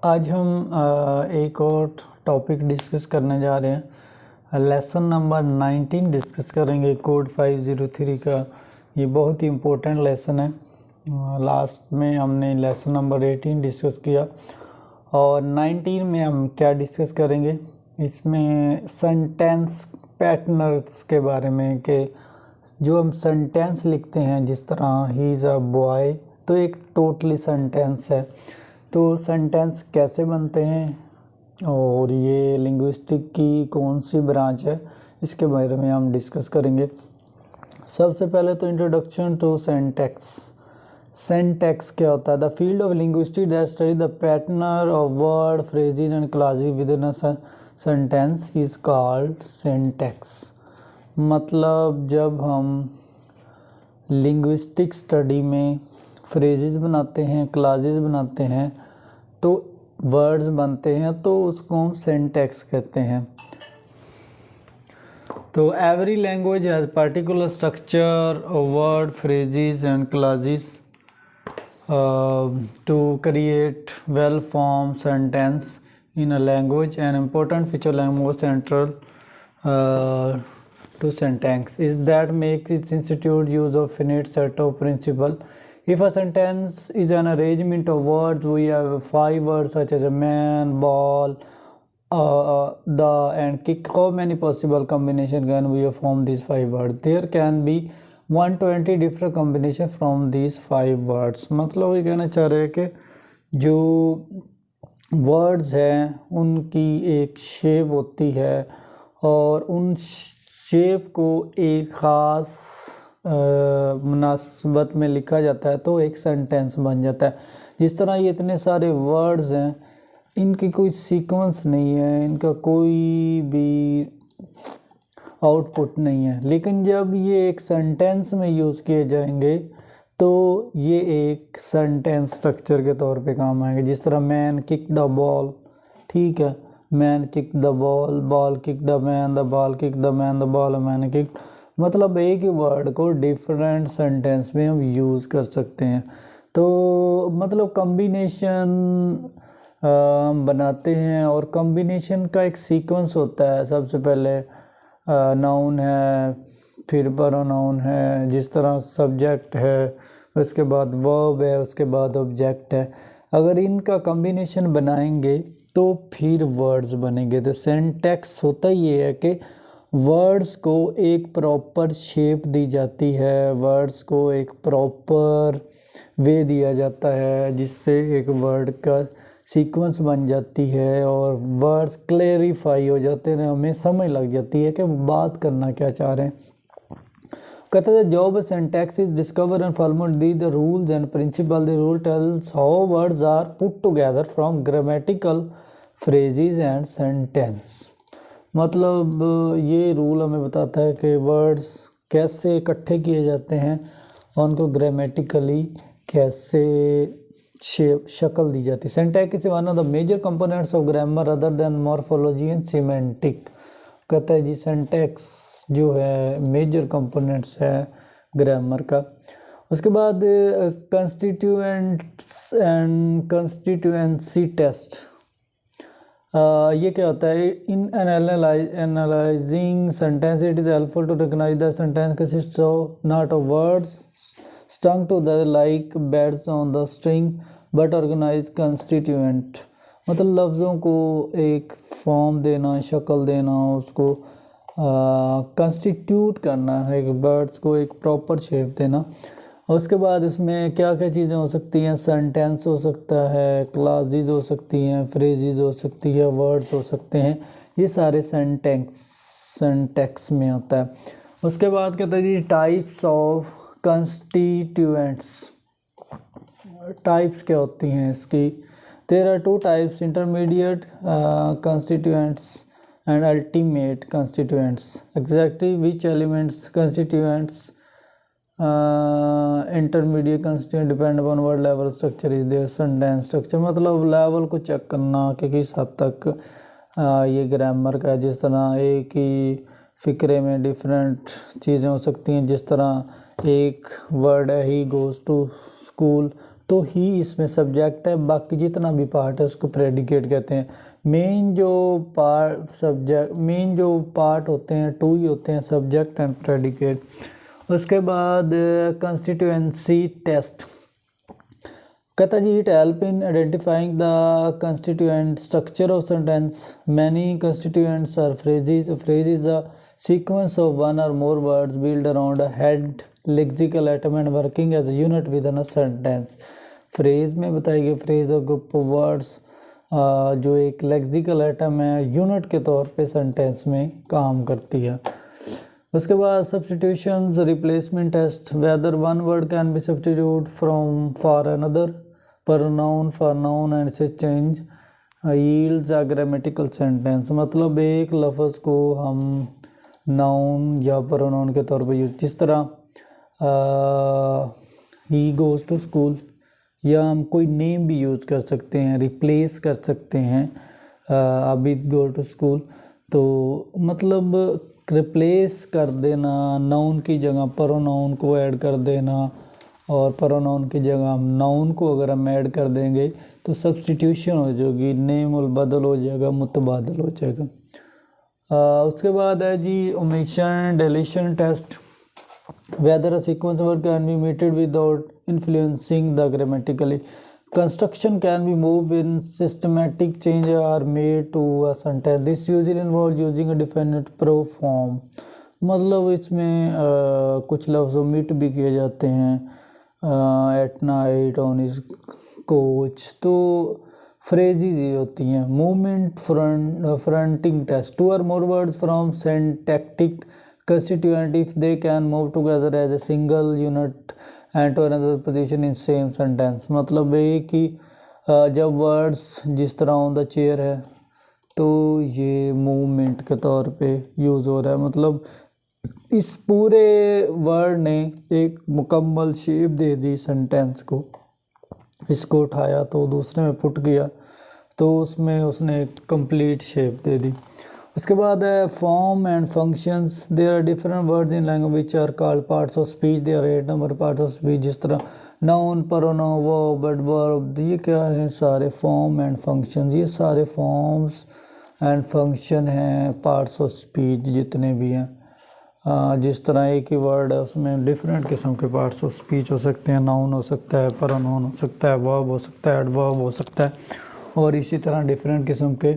आज हम एक और टॉपिक डिस्कस करने जा रहे हैं। लेसन नंबर 19 डिस्कस करेंगे कोड 503 का। ये बहुत ही इम्पोर्टेंट लेसन है। लास्ट में हमने लेसन नंबर 18 डिस्कस किया और 19 में हम क्या डिस्कस करेंगे, इसमें सेंटेंस पैटर्न्स के बारे में कि जो हम सेंटेंस लिखते हैं, जिस तरह ही इज़ अ बॉय, तो एक टोटली सेंटेंस है। तो सेंटेंस कैसे बनते हैं और ये लिंग्विस्टिक की कौन सी ब्रांच है, इसके बारे में हम डिस्कस करेंगे। सबसे पहले तो इंट्रोडक्शन टू सिंटैक्स। सिंटैक्स क्या होता है? The field of linguistics that study the pattern of word, phrases and clauses with in a sentence is called syntax. मतलब जब हम लिंग्विस्टिक स्टडी में फ्रेजेस बनाते हैं, क्लॉजेस बनाते हैं, तो वर्ड्स बनते हैं, तो उसको हम सिंटैक्स कहते हैं। तो every language has particular structure of word, phrases and clauses to create well form sentence in a language. An important feature language central to sentence is that makes its institute use of finite set of principle. If a sentence is an arrangement of words, we have 5 words such as a man, ball, the and kick. How many possible combination can we form these 5 words? There can be 120 different combination from these 5 words. मतलब ये कहना चाह रहे हैं कि जो words हैं उनकी एक शेप होती है और उन शेप को एक ख़ास मुनासबत में लिखा जाता है तो एक सेंटेंस बन जाता है। जिस तरह ये इतने सारे वर्ड्स हैं, इनकी कोई सीक्वेंस नहीं है, इनका कोई भी आउटपुट नहीं है, लेकिन जब ये एक सेंटेंस में यूज़ किए जाएंगे तो ये एक सेंटेंस स्ट्रक्चर के तौर पे काम आएंगे। जिस तरह मैन किक द बॉल, ठीक है, man kick the ball, ball kick the man, the ball kick the man, the ball man kick. मतलब एक ही वर्ड को डिफरेंट सेंटेंस में हम यूज़ कर सकते हैं। तो मतलब कम्बिनेशन हम बनाते हैं और कम्बिनेशन का एक सीक्वेंस होता है। सबसे पहले नाउन है, फिर प्रोनाउन है, जिस तरह सब्जेक्ट है, उसके बाद वर्ब है, उसके बाद ऑब्जेक्ट है। अगर इनका कम्बिनेशन बनाएंगे तो फिर वर्ड्स बनेंगे। तो सिंटैक्स होता ये है कि वर्ड्स को एक प्रॉपर शेप दी जाती है, वर्ड्स को एक प्रॉपर वे दिया जाता है, जिससे एक वर्ड का सीक्वेंस बन जाती है और वर्ड्स क्लेरिफाई हो जाते हैं, हमें समझ लग जाती है कि बात करना क्या चाह रहे हैं। कहते हैं job syntax is discover and formulate the rules and principle. The rule tells how words are put together from grammatical phrases and sentence. मतलब ये रूल हमें बताता है कि वर्ड्स कैसे इकट्ठे किए जाते हैं और उनको ग्रामेटिकली कैसे शक्ल दी जाती है। Syntax is one of the major components of grammar other than morphology and semantic. कहता है जी सिंटैक्स जो है मेजर कंपोनेंट्स है ग्रामर का। उसके बाद कंस्टिट्यूएंट्स एंड कंस्टिट्यूएंसी टेस्ट। ये क्या होता है? In analyzing sentence it is helpful to recognize the sentence consist of not of words strung to the like beads on the string but organize constituent. मतलब लफ्ज़ों को एक फॉर्म देना, शक्ल देना, उसको कंस्टिट्यूट करना है, एक वर्ड्स को एक प्रॉपर शेप देना। और उसके बाद इसमें क्या क्या चीज़ें हो सकती हैं? सेंटेंस हो सकता है, क्लॉजेस हो सकती हैं, फ्रेजेस हो सकती है, वर्ड्स हो सकते हैं। ये सारे सिंटैक्स में होता है। उसके बाद कहते हैं जी टाइप्स ऑफ कंस्टिट्यूएंट्स। टाइप्स क्या होती हैं इसकी? There are 2 types, intermediate constituents and ultimate constituents. Exactly which elements constituents intermediate constituent depend upon what level structure is their sentence structure। मतलब लेवल को चेक करना कि किस हद तक ये ग्रामर का, जिस तरह एक ही फ़िक्रे में डिफरेंट चीज़ें हो सकती हैं। जिस तरह एक वर्ड है ही गोज़ टू स्कूल, तो तो ही इसमें सब्जेक्ट है, बाकी जितना भी पार्ट है उसको प्रेडिकेट कहते हैं। मेन जो पार्ट होते हैं टू ही होते हैं, सब्जेक्ट एंड प्रेडिकेट। उसके बाद कंस्टिट्यूएंसी टेस्ट कहता जी it help in identifying the constituent structure of sentence. Many constituents are phrases. Phrase is the sequence of one और more words build around a head lexical item and working as a unit within a sentence. Phrase में बताई गई phrase और group of words जो एक lexical item है, unit के तौर पे सेंटेंस में काम करती है। उसके बाद substitutions replacement test, whether one word can be substitute from for another, pronoun for noun and say change yields a grammatical sentence. मतलब एक लफ्ज़ को हम नाउन या प्रोनाउन के तौर पे यूज, जिस तरह ही गोज़ टू स्कूल, या हम कोई नेम भी यूज़ कर सकते हैं, रिप्लेस कर सकते हैं आबिद गो टू स्कूल। तो मतलब रिप्लेस कर देना, नाउन की जगह प्रोनाउन को ऐड कर देना, और प्रोनाउन की जगह हम नाउन को अगर हम ऐड कर देंगे तो सब्स्टिट्यूशन हो जाएगी, नेम और बदल हो जाएगा, मुतबादल हो जाएगा। उसके बाद है जी omission deletion test, whether a sequence word can be omitted without influencing the grammatically, construction can be moved when systematic change are made to a sentence. This usually involves using a definite pro form. मतलब इसमें कुछ लफ्ज़ omit भी किए जाते हैं, at night on his coach. तो phrases ये होती हैं। मूवमेंट फ्रंटिंग टेस्ट, टू और more words from syntactic constituent if they can move together as a single unit and to another position in same sentence। मतलब एक ही जब words जिस तरह ऑन द चेयर है तो ये मूवमेंट के तौर पे यूज़ हो रहा है। मतलब इस पूरे वर्ड ने एक मुकम्मल शेप दे दी सेंटेंस को, इसको उठाया तो दूसरे में पुट किया तो उसमें उसने एक कंप्लीट शेप दे दी। उसके बाद है form and functions, there are different words in language which are called parts of speech, there are 8 number parts of speech, जिस तरह नाउन, प्रोनाउन, वर्ब, एडवर्ब, ये क्या है सारे फॉर्म एंड फंक्शंस, ये सारे फॉर्म्स एंड फंक्शन हैं parts of speech जितने भी हैं। जिस तरह एक ही वर्ड है उसमें डिफरेंट किस्म के पार्ट्स ऑफ स्पीच हो सकते हैं, नाउन हो सकता है, प्रोनाउन हो सकता है, वर्ब हो सकता है, एडवर्ब हो सकता है, और इसी तरह डिफरेंट किस्म के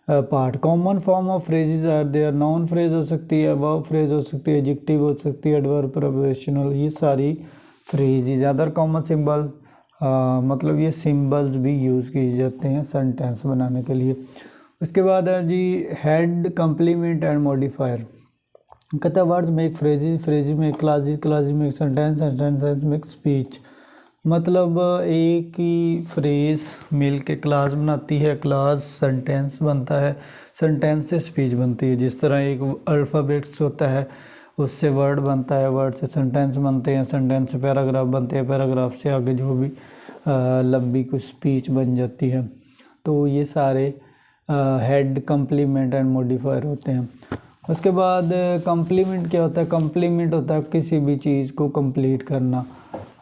part. Common form of phrases are there, noun phrase हो सकती है, वर्ब फ्रेज हो सकती है, एडजेक्टिव हो सकती है, एडवर्ब, प्रपोजिशनल, ये सारी फ्रेजेस। अदर कॉमन सिंबल, मतलब ये सिंबल्स भी यूज़ किए जाते हैं सेंटेंस बनाने के लिए। उसके बाद है जी हेड, कम्प्लीमेंट एंड मॉडिफायर। कहता है words make phrases, phrases make classes, classes make sentence, sentence make speech. मतलब एक ही फ्रेज़ मिल के क्लास बनाती है, क्लास सेंटेंस बनता है, सेंटेंस से स्पीच बनती है। जिस तरह एक अल्फ़ाबेट्स होता है उससे वर्ड बनता है, वर्ड से सेंटेंस बनते हैं, सेंटेंस से पैराग्राफ बनते हैं, पैराग्राफ से आगे जो भी लंबी कुछ स्पीच बन जाती है। तो ये सारे हेड, कम्प्लीमेंट एंड मॉडिफायर होते हैं। उसके बाद कम्प्लीमेंट क्या होता है? कम्प्लीमेंट होता है किसी भी चीज़ को कंप्लीट करना।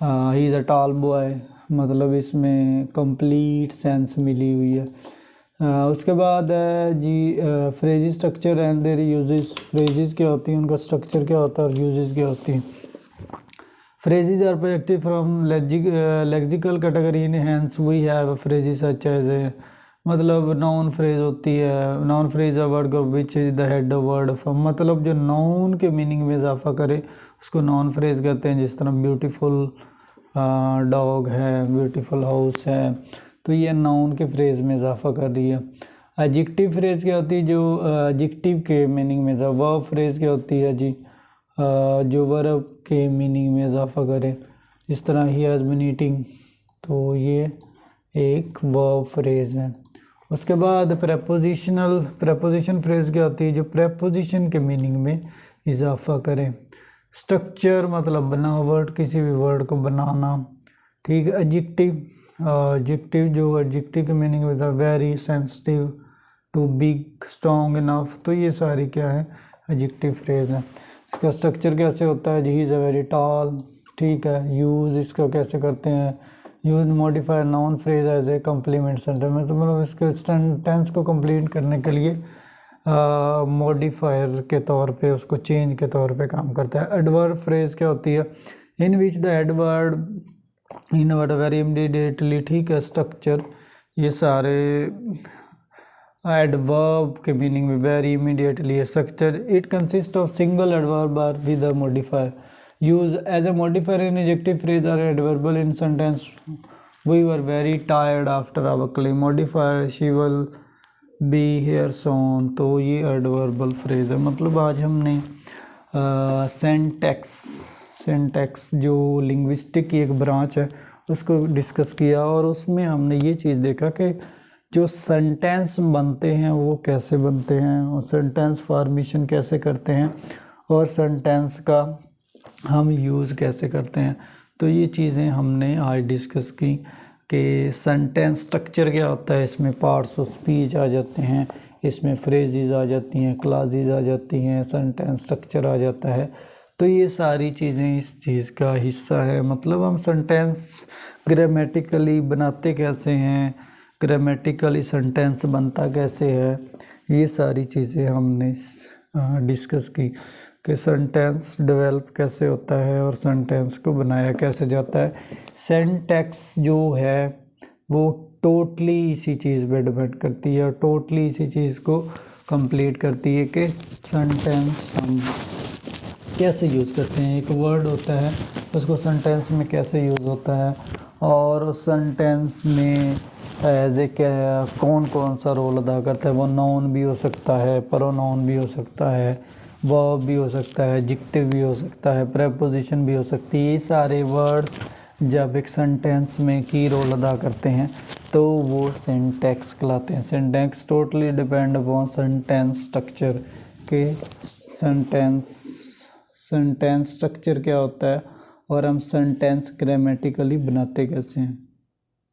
ही इज़ अ टॉल बॉय, मतलब इसमें कंप्लीट सेंस मिली हुई है। उसके बाद है जी phrase structure and their uses. Phrases क्या होती हैं, उनका स्ट्रक्चर क्या होता है और यूजेस क्या होती हैं। Phrases are projected from lexical category in hence we have phrases such as मतलब नाउन फ्रेज होती है। Noun phrase a word which is the head of word form, मतलब जो नाउन के मीनिंग में इजाफा करे उसको नाउन फ्रेज कहते हैं। जिस तरह ब्यूटीफुल डॉग है, ब्यूटीफुल हाउस है, तो ये नाउन के फ्रेज में इजाफा कर रही है। एडजेक्टिव फ्रेज क्या होती है, जो एडजेक्टिव के मीनिंग में इजाफा। वर्ब फ्रेज क्या होती है जी, जो वर्ब के मीनिंग में इजाफा करे। इस तरह ही हैज़ बीन ईटिंग, तो ये एक वर्ब फ्रेज है। उसके बाद प्रेपोजिशन फ्रेज क्या होती है, जो प्रेपोजिशन के मीनिंग में इजाफा करें। स्ट्रक्चर मतलब बनावट, किसी भी वर्ड को बनाना, ठीक है। एडजेक्टिव जो एडजेक्टिव के मीनिंग में very, sensitive, too big, strong enough, तो ये सारी क्या है एडजेक्टिव फ्रेज है। इसका स्ट्रक्चर कैसे होता है जी, he is a very tall, ठीक है। यूज़ इसका कैसे करते हैं, use modifier noun phrase as a complement sentence में, तो मतलब इसके सेंटेंस को कंप्लीट करने के लिए मॉडिफायर के तौर पे, उसको चेंज के तौर पे काम करता है। एडवर्ब फ्रेज क्या होती है? In which the adverb in word very immediately, ठीक है, स्ट्रक्चर, ये सारे एडवर्ब के मीनिंग में very immediately structure. It consist of single adverb or with a modifier use as a modifier in adjective phrase or adverbial in sentence we were very tired after our claim modifier she will be here soon. तो ये adverbial phrase है। मतलब आज हमने सेंटेक्स जो linguistic की एक branch है उसको डिस्कस किया, और उसमें हमने ये चीज़ देखा कि जो सेंटेंस बनते हैं वो कैसे बनते हैं, और सेंटेंस फॉर्मेशन कैसे करते हैं, और सेंटेंस का हम यूज़ कैसे करते हैं। तो ये चीज़ें हमने आज डिस्कस की कि सेंटेंस स्ट्रक्चर क्या होता है, इसमें पार्ट्स ऑफ स्पीच आ जाते हैं, इसमें फ्रेजेस आ जाती हैं, क्लॉजेस आ जाती हैं, सेंटेंस स्ट्रक्चर आ जाता है। तो ये सारी चीज़ें इस चीज़ का हिस्सा है। मतलब हम सेंटेंस ग्रामेटिकली बनाते कैसे हैं, ग्रामेटिकली सेंटेंस बनता कैसे है, ये सारी चीज़ें हमने डिस्कस की कि सेंटेंस डेवलप कैसे होता है और सेंटेंस को बनाया कैसे जाता है। सिंटैक्स जो है वो टोटली इसी चीज़ पे डिपेंड करती है, और टोटली इसी चीज़ को कंप्लीट करती है कि सेंटेंस हम कैसे यूज़ करते हैं। एक वर्ड होता है उसको सेंटेंस में कैसे यूज़ होता है, और उस सेंटेंस में एज ए क्या कौन कौन सा रोल अदा करता है। वो नाउन भी हो सकता है, प्रोनाउन भी हो सकता है, वर्ब भी हो सकता है, एडजेक्टिव भी हो सकता है, प्रीपोजिशन भी हो सकती है। ये सारे वर्ड्स जब एक सेंटेंस में की रोल अदा करते हैं तो वो सिंटैक्स कहलाते हैं। Syntax totally depend upon sentence structure के सेंटेंस स्ट्रक्चर क्या होता है और हम सेंटेंस ग्रामेटिकली बनाते कैसे हैं।